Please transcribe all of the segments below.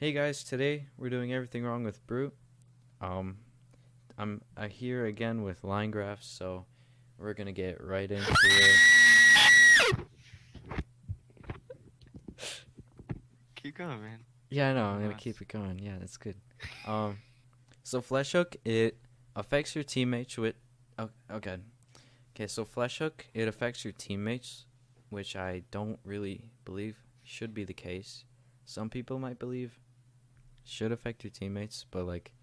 Hey guys, today we're doing everything wrong with Brute. Um, I'm here again with Linegraph, so we're gonna get right into it. Keep going, man. Yeah, I know. Who I'm gonna knows? keep it going. Yeah, that's good. Um, so Flesh Hook it affects your teammates with. Oh, okay. Okay, so Flesh Hook it affects your teammates, which I don't really believe should be the case. Some people might believe should affect your teammates, but like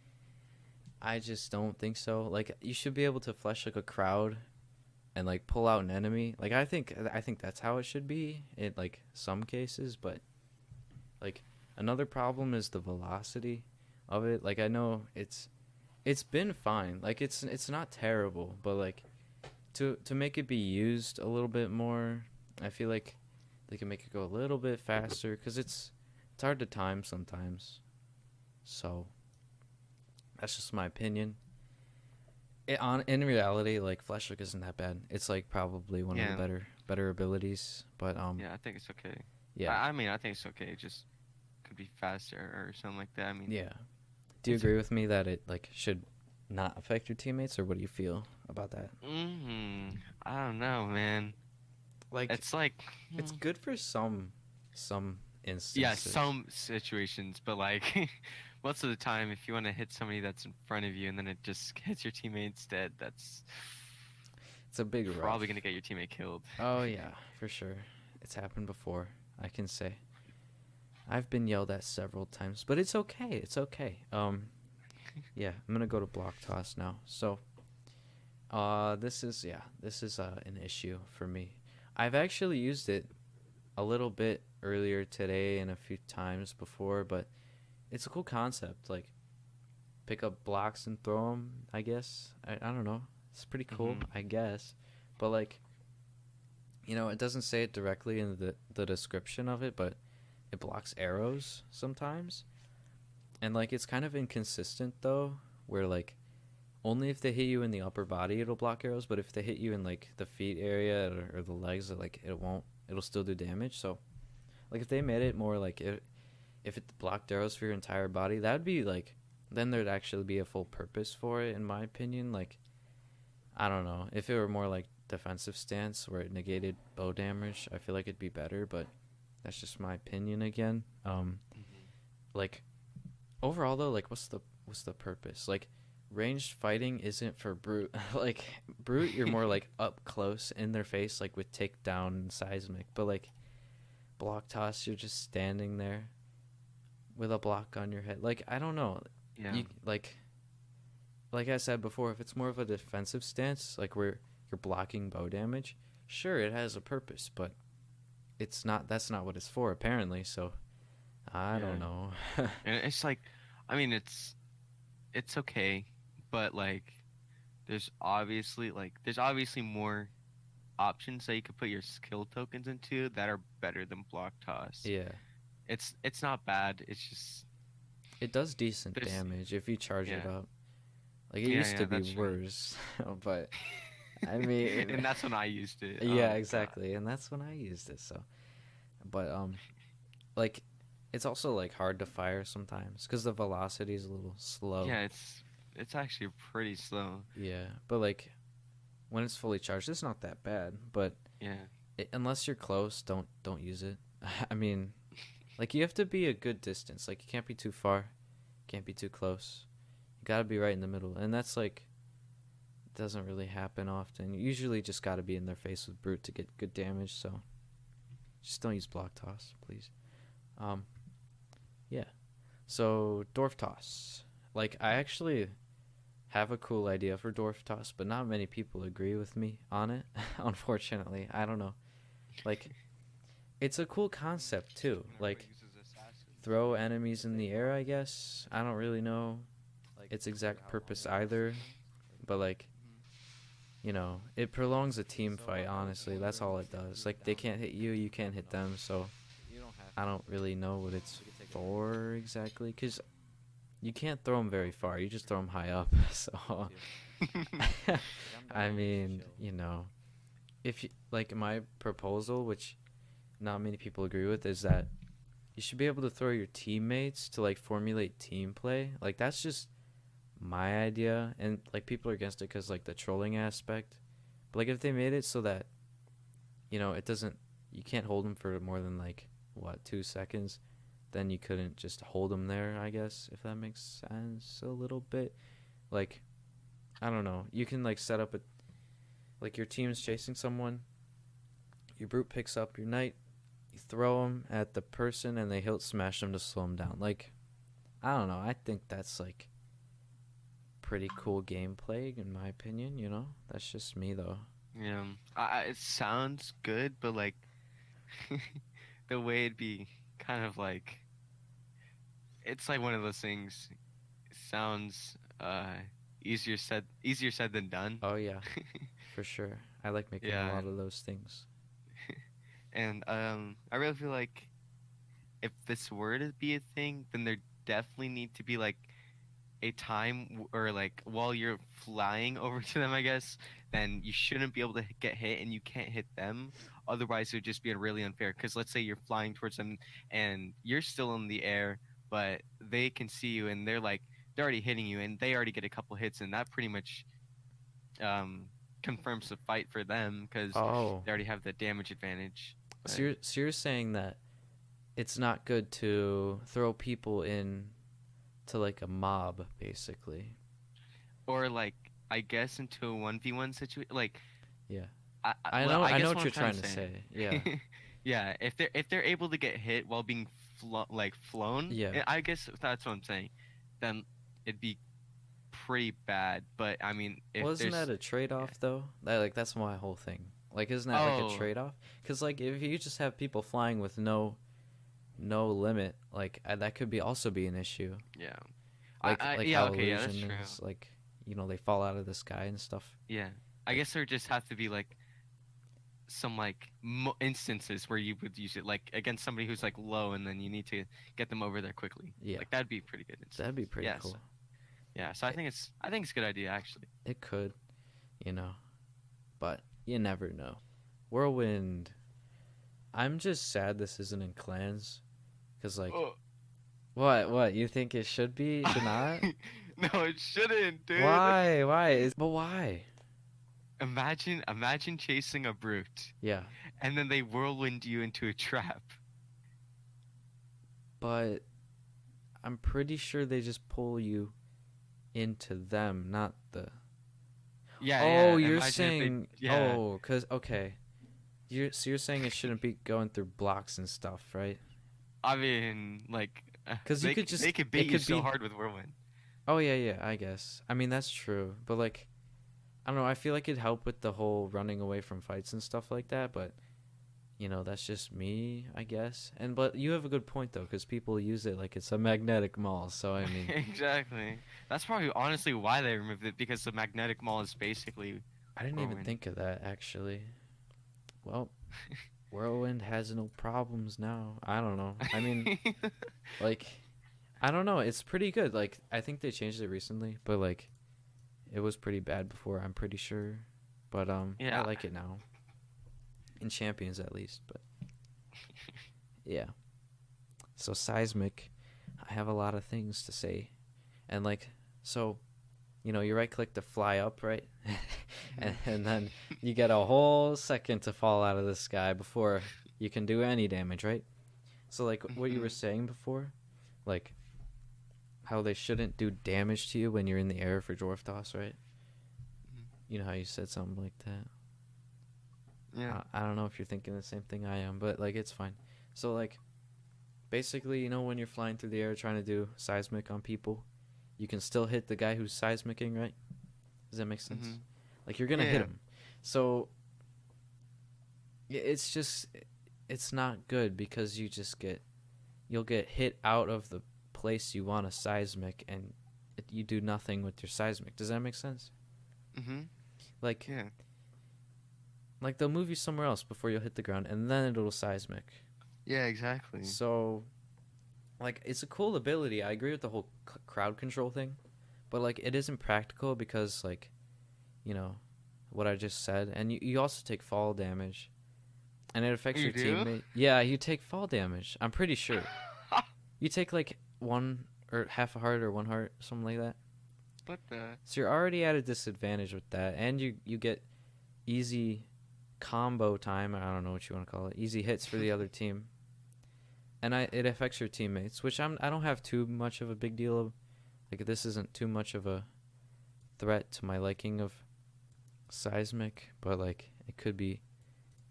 I just don't think so. Like you should be able to flesh like a crowd and like pull out an enemy. Like I think that's how it should be in like some cases, but like another problem is the velocity of it. Like I know it's been fine. Like it's not terrible, but like to make it be used a little bit more, I feel like they can make it go a little bit faster cuz it's hard to time sometimes. So, that's just my opinion. In reality, like Flesh Hook isn't that bad. It's like probably one of the Yeah, better abilities. But yeah, I think it's okay. yeah, I mean, I think it's okay. It just could be faster or something like that. I mean, yeah. Do you it's agree with me that it like should not affect your teammates, or what do you feel about that? I don't know, man. Like, It's like, it's good for some yeah, instances. some situations, but like most of the time, if you want to hit somebody that's in front of you and then it just hits your teammate instead, that's It's a big probably gonna rough. get your teammate killed. Oh yeah, for sure. It's happened before. I can say I've been yelled at several times, but it's okay. It's okay. Yeah, I'm gonna go to block toss now. So this is an issue for me. I've actually used it a little bit earlier today and a few times before, but it's a cool concept. Like pick up blocks and throw them. I guess I don't know. It's pretty cool, hmm I guess. But like it doesn't say it directly in the description of it, but it blocks arrows sometimes, and like it's kind of inconsistent though, where like only if they hit you in the upper body it'll block arrows, but if they hit you in like the feet area or the legs, like it won't. It'll still do damage. So like if they made it more like if it blocked arrows for your entire body, that would be like then there'd actually be a full purpose for it in my opinion. Like I don't know if it were more like defensive stance where it negated bow damage. I feel like it'd be better, but that's just my opinion again. Like overall though, like what's the purpose? Like ranged fighting isn't for brute. Like brute you're more like up close in their face like with takedown and seismic, but like block toss you're just standing there with a block on your head. Like I don't know. Yeah, You like I said before, if it's more of a defensive stance, like where you're blocking bow damage, sure it has a purpose, but it's not that's not what it's for apparently, so I yeah. don't know. And it's like, I mean, it's okay, but like there's obviously more options that you could put your skill tokens into that are better than block toss. Yeah. It's not bad. It's just It does decent there's damage if you charge it yeah. up. Like it Yeah, used yeah, to be that's true. worse, but I mean, And that's when I used it. yeah, Oh god. exactly, and that's when I used it. So, but like, it's also like hard to fire sometimes because the velocity is a little slow. Yeah, it's actually pretty slow. Yeah, but like when it's fully charged, it's not that bad. But Yeah. unless you're close, don't use it. I mean, like you have to be a good distance. Like you can't be too far, can't be too close. You gotta be right in the middle, and that's like doesn't really happen often. You usually just gotta be in their face with brute to get good damage. So just don't use block toss, please. Um, yeah. So dwarf toss. Like I actually have a cool idea for dwarf toss, but not many people agree with me on it. Unfortunately, I don't know. Like it's a cool concept too. And everybody Like uses assassins. throw enemies in the air. I guess I don't really know its exact purpose either, but like it prolongs a team fight. Honestly, that's all it does. Like they can't hit you, you can't hit them. So I don't really know what it's for exactly, cause you can't throw them very far. You just throw them high up. So I mean, if you like my proposal, which not many people agree with, is that you should be able to throw your teammates to like formulate team play. Like that's just my idea, and like people are against it because like the trolling aspect. But like if they made it so that it doesn't, you can't hold them for more than like what 2 seconds, then you couldn't just hold them there. I guess if that makes sense a little bit. Like I don't know. You can like set up a like your team's chasing someone. Your brute picks up your knight. You throw them at the person, and they hilt smash them to slow them down. Like I don't know. I think that's like pretty cool gameplay in my opinion. That's just me though. Yeah, it sounds good, but like the way it'd be kind of like it's like one of those things. It sounds easier said than done. Oh yeah, for sure. I like making a lot of those things. And I really feel like if this were to be a thing, then there definitely need to be like a time or like while you're flying over to them, I guess, then you shouldn't be able to get hit and you can't hit them. Otherwise, it would just be really unfair. Because let's say you're flying towards them and you're still in the air, but they can see you and they're already hitting you and they already get a couple hits, and that pretty much confirms the fight for them because they already have the damage advantage. But... So you're saying that it's not good to throw people in to like a mob, basically, or like I guess into a 1v1 situation. Like, yeah, I know what you're trying to say. Yeah, yeah. If they're able to get hit while being flown, yeah, I guess that's what I'm saying. Then it'd be pretty bad. But I mean, isn't that a trade-off though? That's my whole thing. Like, isn't that like a trade-off? Because like if you just have people flying with no limit, like that could also be an issue. Yeah. Like how illusion is, like they fall out of the sky and stuff. Yeah. I guess there just have to be like some like instances where you would use it like against somebody who's like low, and then you need to get them over there quickly. Yeah. Like that'd be pretty good. That'd be pretty cool. So I think it's a good idea actually. It could, but you never know. Whirlwind. I'm just sad this isn't in clans, because like, what you think it should be? Should not? No, it shouldn't, dude. Why? But why? Imagine chasing a brute. Yeah. And then they whirlwind you into a trap. But I'm pretty sure they just pull you into them, not the. Yeah. Oh, you're saying. Oh, okay. You're saying it shouldn't be going through blocks and stuff, right? I mean, like, because they could beat you so hard with whirlwind. Oh yeah, I guess. I mean that's true, but like, I don't know. I feel like it'd help with the whole running away from fights and stuff like that, but that's just me, I guess. But you have a good point though, because people use it like it's a magnetic mall. So I mean, exactly. That's probably honestly why they removed it, because the magnetic mall is basically. I didn't even think of that actually. Well, Whirlwind has no problems now. I don't know. I mean, like, I don't know. It's pretty good. Like, I think they changed it recently, but like, it was pretty bad before. I'm pretty sure, but I like it now. In Champions, at least. But yeah. So seismic, I have a lot of things to say, and like, so. You right click to fly up, right? and then you get a whole second to fall out of the sky before you can do any damage, right? So like what you were saying before, like how they shouldn't do damage to you when you're in the air for dwarf toss, right? You know how you said something like that? Yeah. I don't know if you're thinking the same thing I am, but like it's fine. So like basically, when you're flying through the air trying to do seismic on people, you can still hit the guy who's seismicking, right? Does that make sense? Mm-hmm. Like, you're going to hit him. So, it's just, it's not good because you'll get hit out of the place you want a seismic, and you do nothing with your seismic. Does that make sense? Mm-hmm. Like, like they'll move you somewhere else before you'll hit the ground, and then it'll seismic. Yeah, exactly. So... like, it's a cool ability. I agree with the whole crowd control thing. But, like, it isn't practical because, like, what I just said. And you also take fall damage. And it affects your teammate. Yeah, you take fall damage. I'm pretty sure. You take like one or half a heart or one heart, something like that. What the? So you're already at a disadvantage with that, and you get easy combo time. I don't know what you want to call it. Easy hits for the other team, and it affects your teammates, which I don't have too much of a big deal of. Like this isn't too much of a threat to my liking of seismic, but like it could be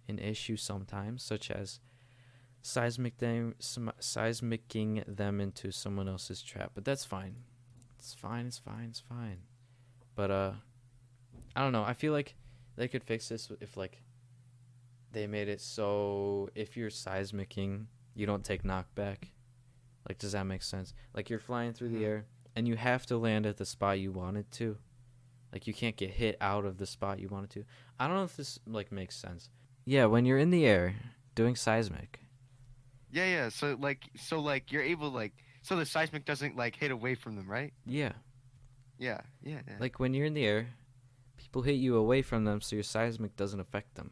an issue sometimes, such as seismicking them into someone else's trap. But that's fine. It's fine. But I don't know. I feel like they could fix this if like they made it so if you're seismicking, you don't take knockback. Like, does that make sense? Like you're flying through the air and you have to land at the spot you wanted to. Like you can't get hit out of the spot you wanted to. I don't know if this like makes sense. Yeah, when you're in the air doing seismic. Yeah. So you're able so the seismic doesn't like hit away from them, right? Yeah. Yeah. Like when you're in the air, people hit you away from them, so your seismic doesn't affect them.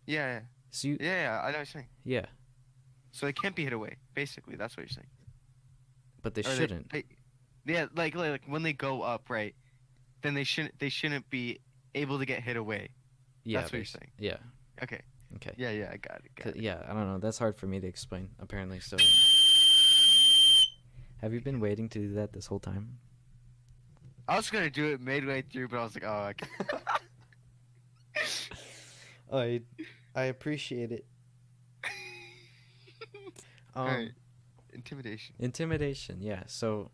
Yeah. So you. Yeah. I know what you're saying. Yeah. So they can't be hit away. Basically, that's what you're saying. But they shouldn't. Yeah, like when they go up, right? Then they shouldn't be able to get hit away. Yeah. That's what you're saying. Yeah. Okay. Okay. Yeah, I got it. Yeah, I don't know. That's hard for me to explain, apparently. So, have you been waiting to do that this whole time? I was gonna do it midway through, but I was like, oh, okay. I appreciate it. Alright. Intimidation, yeah. So,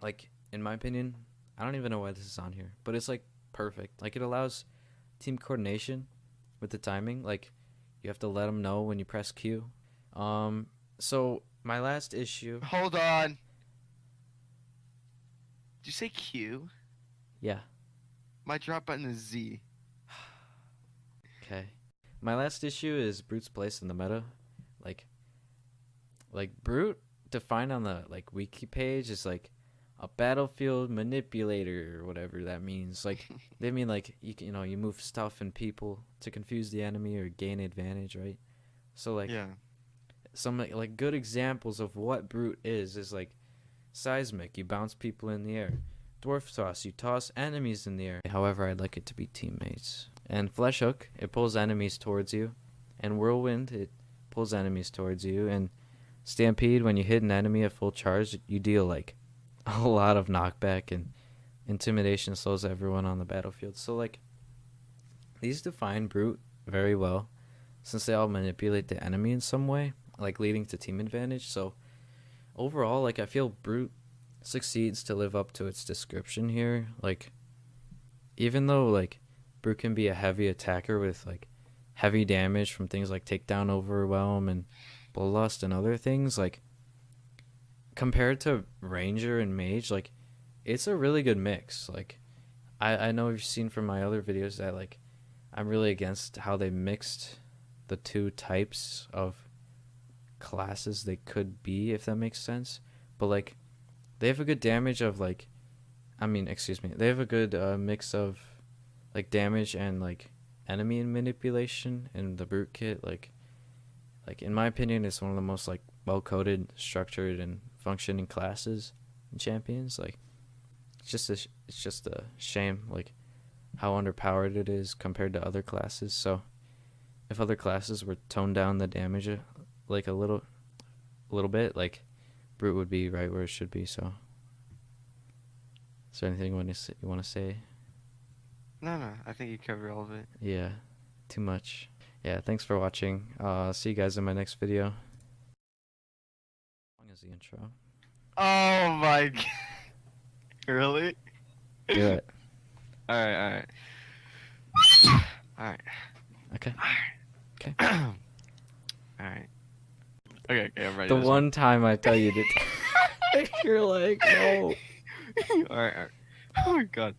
like, in my opinion, I don't even know why this is on here, but it's like perfect. Like, it allows team coordination with the timing. Like, you have to let them know when you press Q. So my last issue. Hold on. Did you say Q? Yeah. My drop button is Z. Okay. My last issue is Brute's place in the meta. Like Brute defined on the like wiki page is like a battlefield manipulator or whatever that means. Like they mean like you move stuff and people to confuse the enemy or gain advantage, right? So like some like good examples of what Brute is like seismic, you bounce people in the air. Dwarf toss, you toss enemies in the air. However, I'd like it to be teammates. And flesh hook, it pulls enemies towards you. And whirlwind, it pulls enemies towards you. And stampede, when you hit an enemy at full charge, you deal like a lot of knockback, and intimidation slows everyone on the battlefield. So like these define Brute very well, since they all manipulate the enemy in some way, like leading to team advantage. So overall, like I feel Brute succeeds to live up to its description here. Like even though like Brute can be a heavy attacker with like heavy damage from things like takedown, overwhelm, and bloodlust and other things, like compared to ranger and mage, like it's a really good mix. Like I know you've seen from my other videos that like I'm really against how they mixed the two types of classes they could be, if that makes sense. But like they have a good damage of like they have a good mix of like damage and like enemy and manipulation in the Brute kit. Like in my opinion, it's one of the most like well coded, structured, and functioning classes and champions. Like it's just a shame like how underpowered it is compared to other classes. So if other classes were toned down the damage like a little bit, like Brute would be right where it should be. So is there anything you want to say? No, I think you covered all of it. Yeah, too much. Yeah, thanks for watching. See you guys in my next video. How long is the intro? Oh my god. Really? Do it. Alright. Okay. Okay, I'm ready. The one time I tell you to you're like, no. Alright. Oh my god.